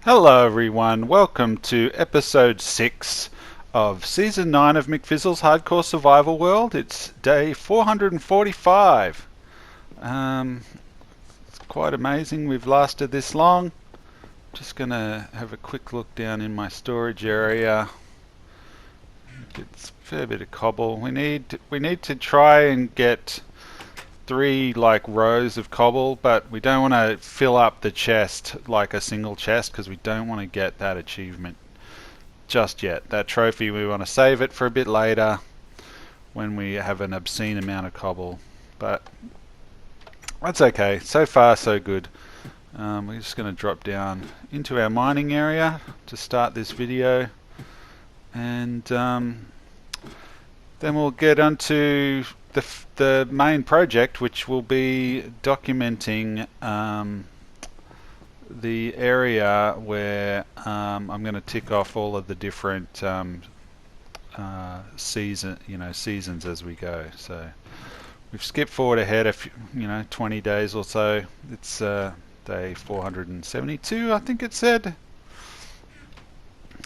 Hello everyone, welcome to episode 6 of season 9 of McFizzle's Hardcore Survival World. It's day 445. It's quite amazing we've lasted this long. Just gonna have a quick look down in my storage area. It's a fair bit of cobble. We need to try and get 3 rows of cobble, but we don't want to fill up the chest like a single chest because we don't want to get that achievement just yet. That trophy, we want to save it for a bit later when we have an obscene amount of cobble, but that's okay. So far so good. We're just going to drop down into our mining area to start this video, and then we'll get onto the main project, which will be documenting the area where I'm going to tick off all of the different seasons as we go. So we've skipped forward ahead a few, 20 days or so. It's day 472, I think it said.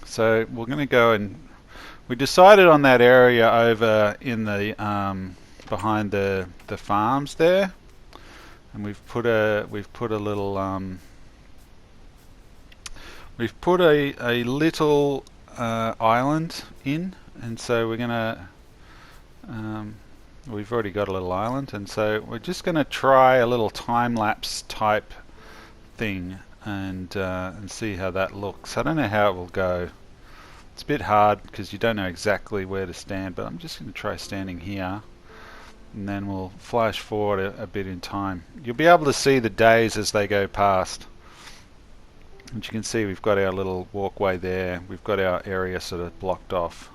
So we're going to go, and we decided on that area over in the behind the farms there, and we've put a little island in, and so we're gonna we've already got a little island, and so we're just gonna try a little time-lapse type thing and see how that looks. I don't know how it will go. It's a bit hard because you don't know exactly where to stand, but I'm just going to try standing here, and then we'll flash forward a bit in time. You'll be able to see the days as they go past. As you can see, we've got our little walkway there. We've got our area sort of blocked off.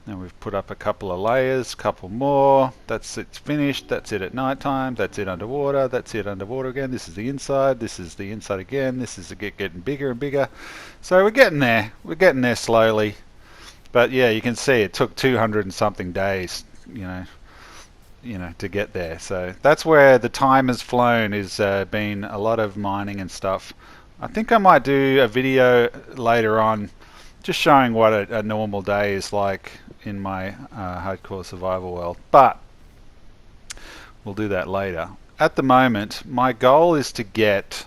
Now we've put up a couple of layers, couple more. It's finished. That's it at night time. That's it underwater. That's it underwater again. This is the inside. This is the inside again. This is getting bigger and bigger. So we're getting there. We're getting there slowly. But yeah, you can see it took 200 and something days, to get there. So that's where the time has flown. Is been a lot of mining and stuff. I think I might do a video later on, just showing what a normal day is like in my hardcore survival world, but we'll do that later. At the moment, my goal is to get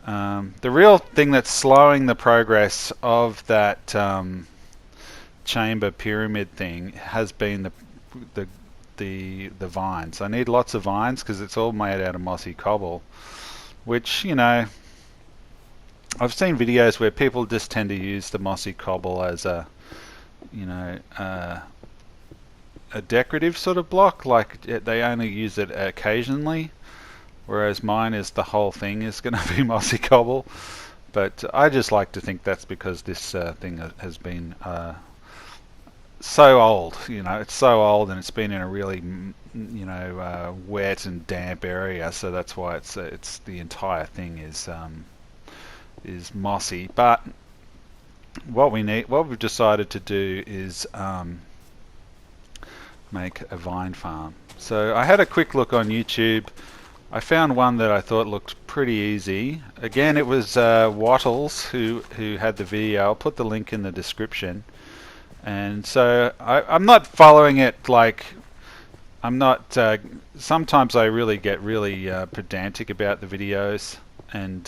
the real thing that's slowing the progress of that chamber pyramid thing has been the vines. I need lots of vines because it's all made out of mossy cobble, which I've seen videos where people just tend to use the mossy cobble as a decorative sort of block, like they only use it occasionally, whereas mine is the whole thing is going to be mossy cobble. But I just like to think that's because this thing has been so old. It's so old, and it's been in a really wet and damp area, so that's why it's the entire thing is mossy. But what we've decided to do is make a vine farm. So I had a quick look on YouTube. I found one that I thought looked pretty easy. Again, it was Wattles who had the video. I'll put the link in the description. And so I'm not following it like I'm not. Sometimes I really get really pedantic about the videos and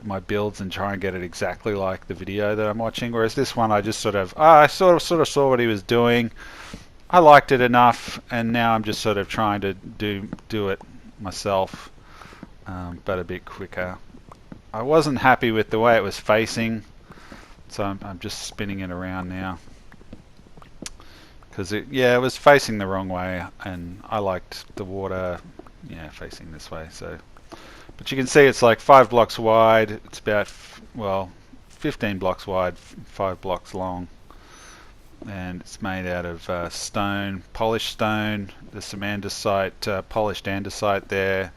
my builds and try and get it exactly like the video that I'm watching. Whereas this one, I just I sort of saw what he was doing. I liked it enough, and now I'm just sort of trying to do it myself, but a bit quicker. I wasn't happy with the way it was facing, so I'm just spinning it around now because it was facing the wrong way, and I liked the water facing this way. So. But you can see it's like 5 blocks wide. It's about 15 blocks wide, 5 blocks long, and it's made out of stone, polished stone. There's some andesite, polished andesite there,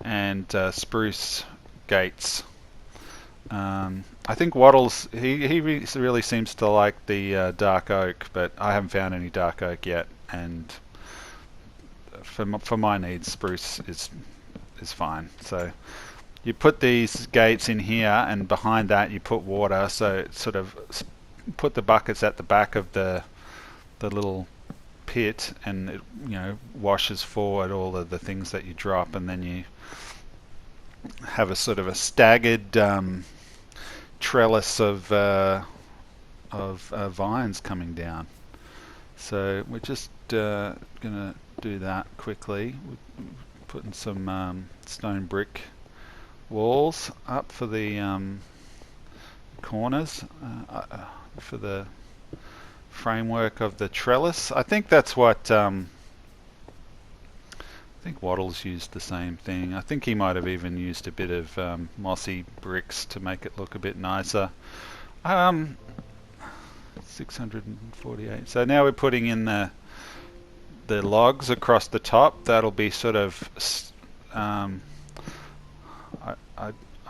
and spruce gates. I think Wattles he really seems to like the dark oak, but I haven't found any dark oak yet, and for my needs, spruce is fine. So you put these gates in here, and behind that you put water, so it sort of put the buckets at the back of the little pit, and it, you know, washes forward all of the things that you drop, and then you have a sort of a staggered trellis of vines coming down. So we're just gonna do that quickly. We're putting some stone brick walls up for the corners for the framework of the trellis. I think that's what I think Waddles used the same thing. I think he might have even used a bit of mossy bricks to make it look a bit nicer. 648. So now we're putting in the logs across the top. That'll be sort of I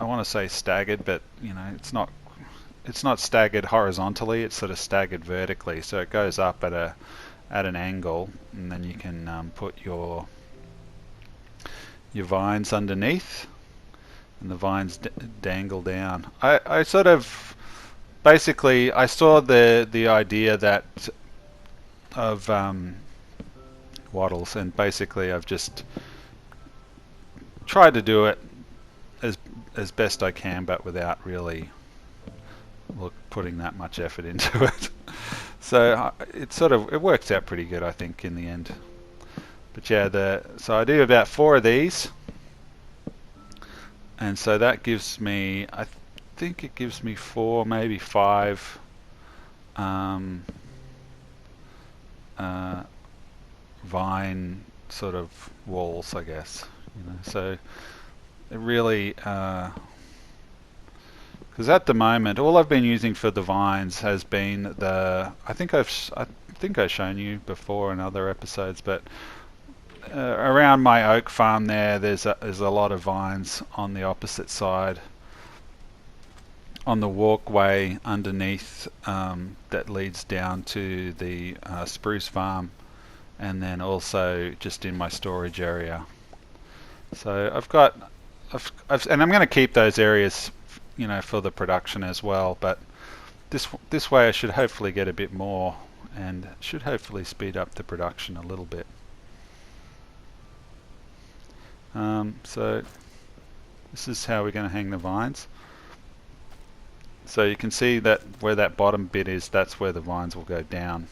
want to say staggered, but you know, it's not staggered horizontally, it's sort of staggered vertically, so it goes up at an angle, and then you can put your vines underneath, and the vines dangle down. I sort of basically I saw the idea that of Waddles, and basically I've just tried to do it as best I can, but without really putting that much effort into it. So it works out pretty good, I think, in the end. But yeah, so I do about 4 of these, and so that gives me, I think it gives me 4, maybe 5 vine sort of walls, I guess. You know, so it really, because at the moment all I've been using for the vines has been I think I've shown you before in other episodes, but around my oak farm there's a lot of vines on the opposite side, on the walkway underneath that leads down to the spruce farm, and then also just in my storage area. So and I'm going to keep those areas, you know, for the production as well, but this way I should hopefully get a bit more, and should hopefully speed up the production a little bit. So this is how we're going to hang the vines. So you can see that where that bottom bit is, that's where the vines will go down.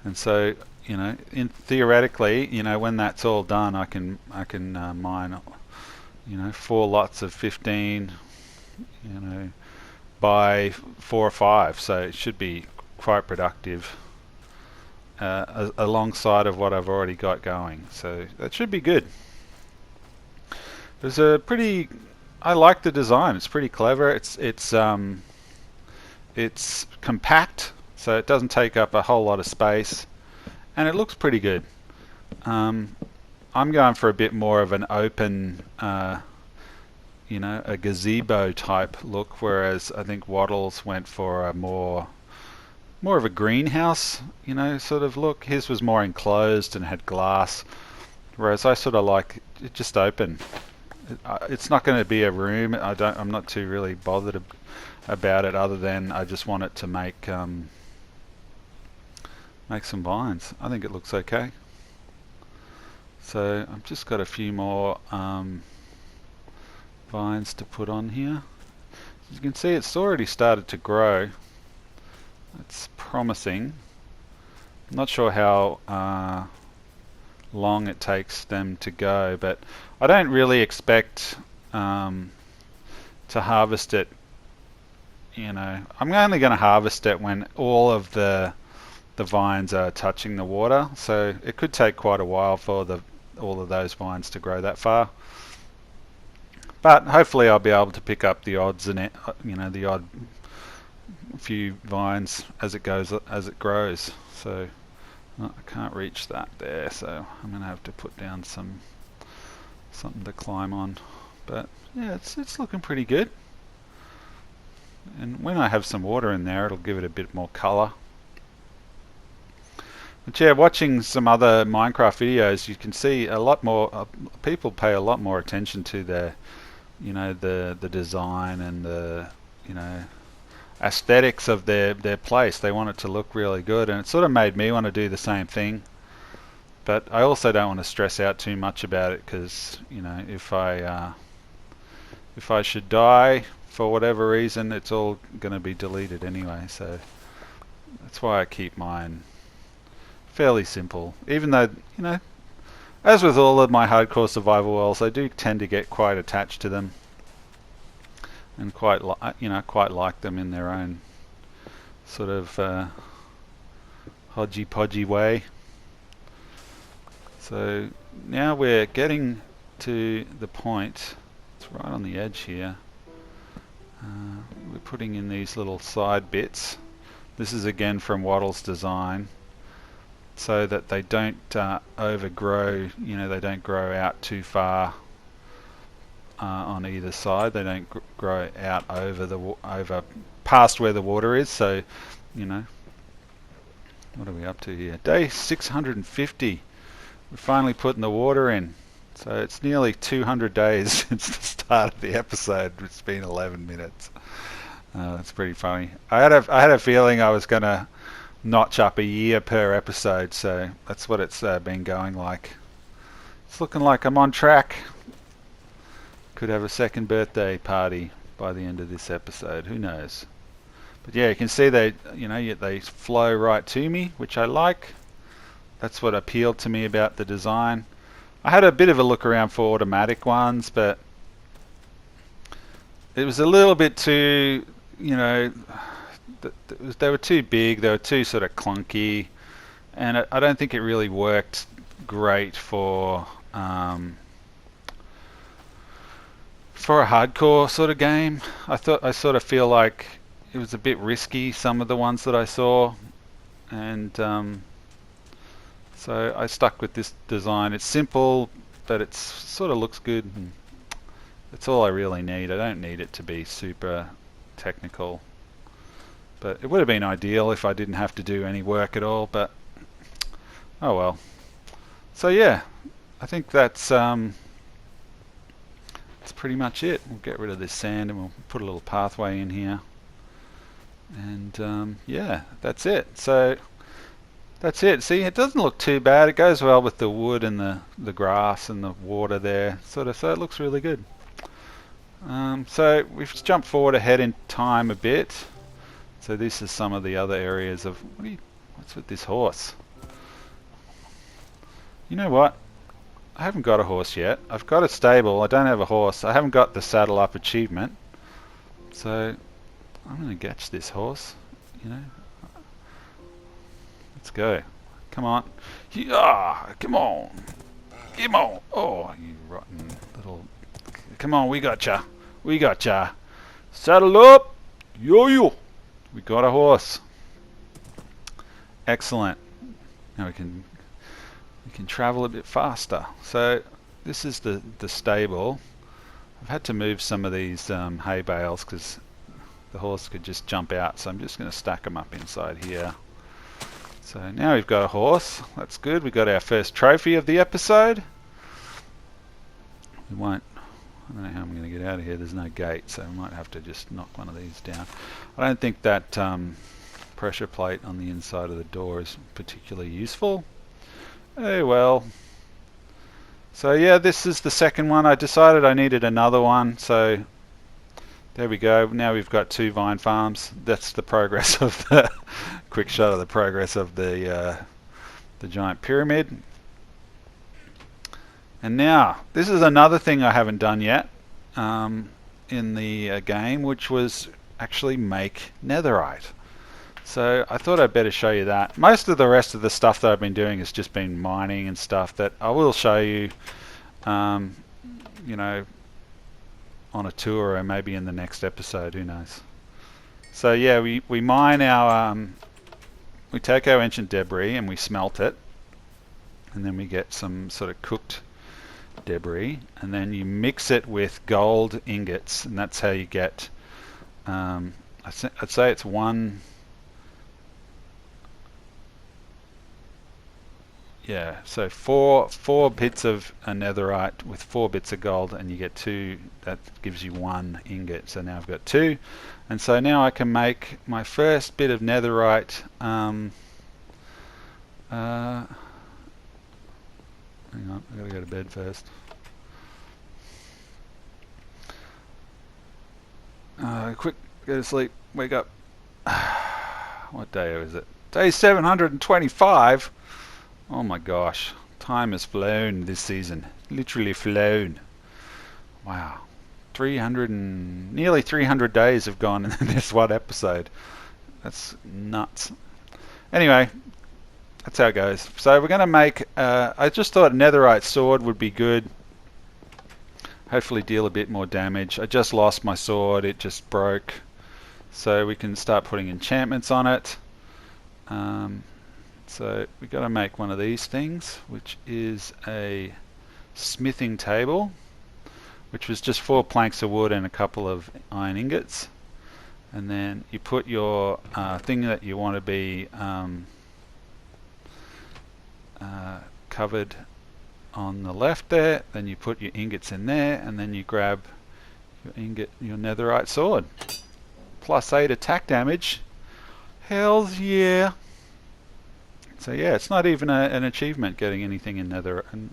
And so, you know, theoretically, you know, when that's all done, I can mine, you know, 4 lots of 15, you know, by 4 or 5. So it should be quite productive alongside of what I've already got going. So that should be good. There's a pretty, I like the design. It's pretty clever. It's compact, so it doesn't take up a whole lot of space, and it looks pretty good. I'm going for a bit more of an open, you know, a gazebo type look, whereas I think Waddles went for a more of a greenhouse, you know, sort of look. His was more enclosed and had glass, whereas I sort of like it just open. It's not going to be a room. I'm not too really bothered about it, other than I just want it to make some vines. I think it looks okay. So I've just got a few more vines to put on here. As you can see, it's already started to grow. It's promising. I'm not sure how long it takes them to go, but I don't really expect to harvest it. You know, I'm only going to harvest it when all of the vines are touching the water, so it could take quite a while for all of those vines to grow that far. But hopefully I'll be able to pick up the odds in it, you know, the odd few vines as it grows. So I can't reach that there, so I'm going to have to put down something to climb on. But yeah, it's looking pretty good. And when I have some water in there, it'll give it a bit more colour. But yeah, watching some other Minecraft videos, you can see a lot more. People pay a lot more attention to their, the design and the, aesthetics of their place. They want it to look really good, and it sort of made me want to do the same thing. But I also don't want to stress out too much about it because, if I should die for whatever reason, it's all going to be deleted anyway. So that's why I keep mine fairly simple. Even though, as with all of my hardcore survival worlds, I do tend to get quite attached to them and quite like them in their own sort of hodgy podgy way. So now we're getting to the point. It's right on the edge here. We're putting in these little side bits. This is again from Wattle's design, so that they don't overgrow. They don't grow out too far on either side. They don't grow out over past where the water is. So, what are we up to here? Day 650. We're finally putting the water in. So it's nearly 200 days since the start of the episode. It's been 11 minutes. That's pretty funny. I had a feeling I was going to notch up a year per episode, so that's what it's been going like. It's looking like I'm on track. Could have a second birthday party by the end of this episode. Who knows? But yeah, you can see they flow right to me, which I like. That's what appealed to me about the design. I had a bit of a look around for automatic ones, but it was a little bit too, they were too big, they were too sort of clunky, and I don't think it really worked great for a hardcore sort of game. I sort of feel like it was a bit risky, some of the ones that I saw, and so I stuck with this design. It's simple, but it sort of looks good, and that's all I really need. I don't need it to be super technical, but it would have been ideal if I didn't have to do any work at all, but oh well. So yeah, I think that's pretty much it. We'll get rid of this sand and we'll put a little pathway in here, and yeah, that's it. So that's it. See, it doesn't look too bad. It goes well with the wood and the grass and the water there, so it looks really good. So we've jumped forward ahead in time a bit. So this is some of the other areas of what's with this horse? You know what? I haven't got a horse yet. I've got a stable. I don't have a horse. I haven't got the saddle up achievement. So I'm going to catch this horse. Let's go. Come on. Yeah, come on. Come on. Oh, you rotten little... Come on, we gotcha. We gotcha. Saddle up. Yo-yo. We got a horse. Excellent. Now we can travel a bit faster. So this is the stable. I've had to move some of these hay bales because the horse could just jump out. So I'm just going to stack them up inside here. So now we've got a horse. That's good. We got our first trophy of the episode. I don't know how I'm going to get out of here. There's no gate, so I might have to just knock one of these down. I don't think that pressure plate on the inside of the door is particularly useful. Oh well. So yeah, this is the second one. I decided I needed another one, so there we go. Now we've got 2 vine farms. That's the progress of the quick shot of the progress of the giant pyramid. And now this is another thing I haven't done yet in the game, which was actually make netherite. So I thought I'd better show you that. Most of the rest of the stuff that I've been doing has just been mining and stuff that I will show you, on a tour or maybe in the next episode, who knows. So yeah, we mine our, we take our ancient debris and we smelt it, and then we get some sort of cooked debris, and then you mix it with gold ingots, and that's how you get, I'd say it's one yeah, so four bits of a netherite with 4 bits of gold, and you get 2. That gives you 1 ingot. So now I've got 2, and so now I can make my first bit of netherite. Hang on, I gotta go to bed first. Quick, go to sleep, wake up. What day is it? Day 725. Oh my gosh, time has flown this season. Literally flown. Wow. Nearly 300 days have gone in this one episode. That's nuts. Anyway, that's how it goes. So we're going to make, I just thought Netherrite Sword would be good. Hopefully deal a bit more damage. I just lost my sword, it just broke. So we can start putting enchantments on it. So we've got to make one of these things, which is a smithing table, which was just 4 planks of wood and a couple of iron ingots. And then you put your thing that you want to be covered on the left there, then you put your ingots in there, and then you grab your netherite sword. +8 attack damage. Hells yeah. So yeah, it's not even an achievement getting anything in nether and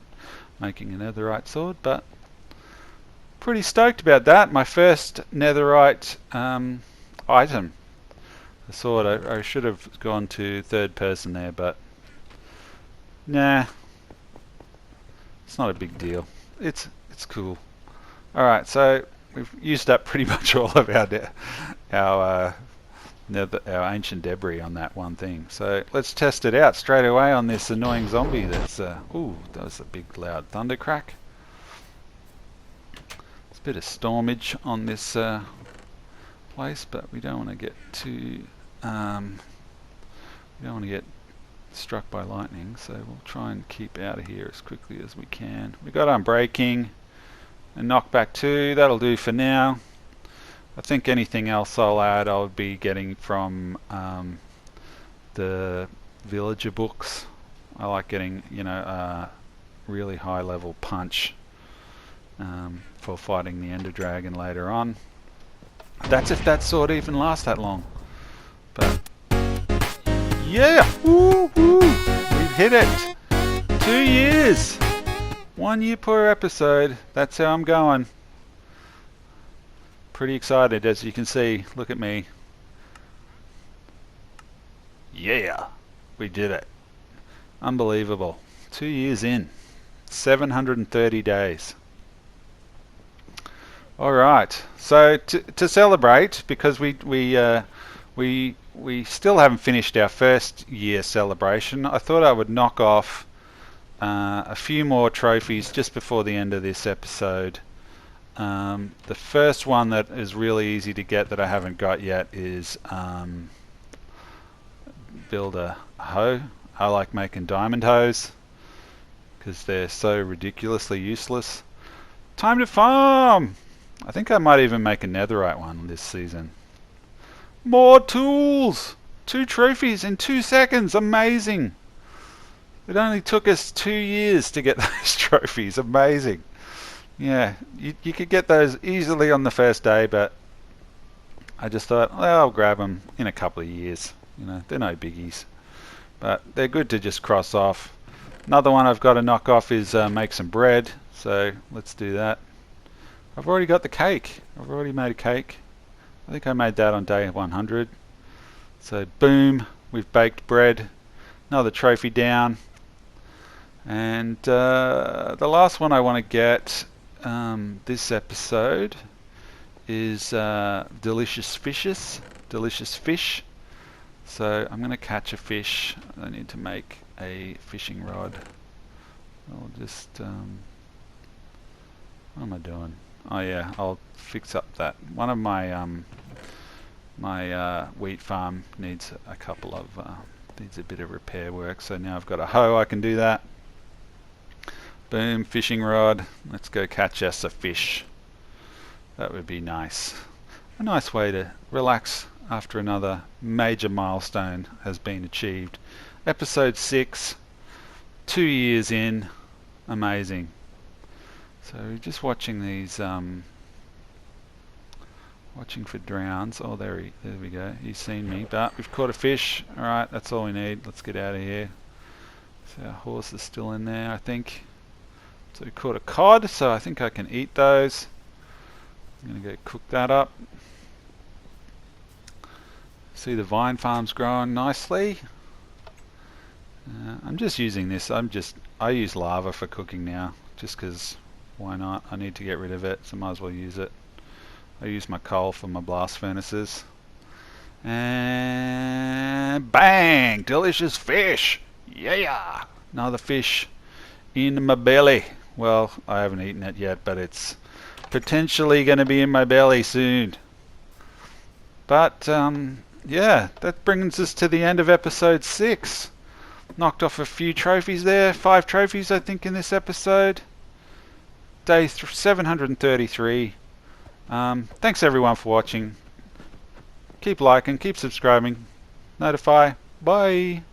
making a netherite sword, but pretty stoked about that. My first netherite item. The sword, I should have gone to 3rd person there, but nah, it's not a big deal. It's cool. Alright, so we've used up pretty much all of our ancient debris on that one thing. So let's test it out straight away on this annoying zombie that's... ooh, that was a big loud thunder crack. There's a bit of stormage on this place, but we don't want to get too... we don't want to get struck by lightning, so we'll try and keep out of here as quickly as we can. We got unbreaking and knockback 2, that'll do for now. I think anything else I'll add I'll be getting from the villager books. I like getting, really high level punch for fighting the Ender Dragon later on. That's if that sword even lasts that long. But yeah, woo woo, we've hit it. 2 years, 1 year per episode. That's how I'm going. Pretty excited, as you can see. Look at me. Yeah, we did it. Unbelievable. 2 years in, 730 days. All right. So to celebrate, because we still haven't finished our first year celebration, I thought I would knock off a few more trophies just before the end of this episode. The first one that is really easy to get that I haven't got yet is build a hoe. I like making diamond hoes because they're so ridiculously useless. Time to farm! I think I might even make a netherite one this season. More tools! 2 trophies in 2 seconds! Amazing! It only took us 2 years to get those trophies. Amazing! Yeah, you could get those easily on the first day, but I just thought, well, I'll grab them in a couple of years. They're no biggies. But they're good to just cross off. Another one I've got to knock off is make some bread. So let's do that. I've already got the cake. I've already made a cake. I think I made that on day 100. So boom, we've baked bread. Another trophy down. And the last one I want to get this episode is delicious fish. So I'm going to catch a fish. I need to make a fishing rod. I'll just what am I doing? Oh yeah, I'll fix up that one of my my wheat farm needs a couple of needs a bit of repair work, so now I've got a hoe, I can do that. Boom, fishing rod. Let's go catch us a fish. That would be nice. A nice way to relax after another major milestone has been achieved. Episode 6. 2 years in, amazing. So just watching these, watching for drowns. Oh, there we go. He's seen me, but we've caught a fish. All right, that's all we need. Let's get out of here. So our horse is still in there, I think. So we caught a cod, so I think I can eat those. I'm gonna go cook that up. See the vine farm's growing nicely. I'm just using this. I use lava for cooking now, just because why not? I need to get rid of it, so might as well use it. I use my coal for my blast furnaces. And bang! Delicious fish! Yeah! Another fish in my belly. Well, I haven't eaten it yet, but it's potentially going to be in my belly soon. But, yeah, that brings us to the end of episode 6. Knocked off a few trophies there. 5 trophies, I think, in this episode. Day 733. Thanks everyone for watching. Keep liking, keep subscribing. Notify. Bye.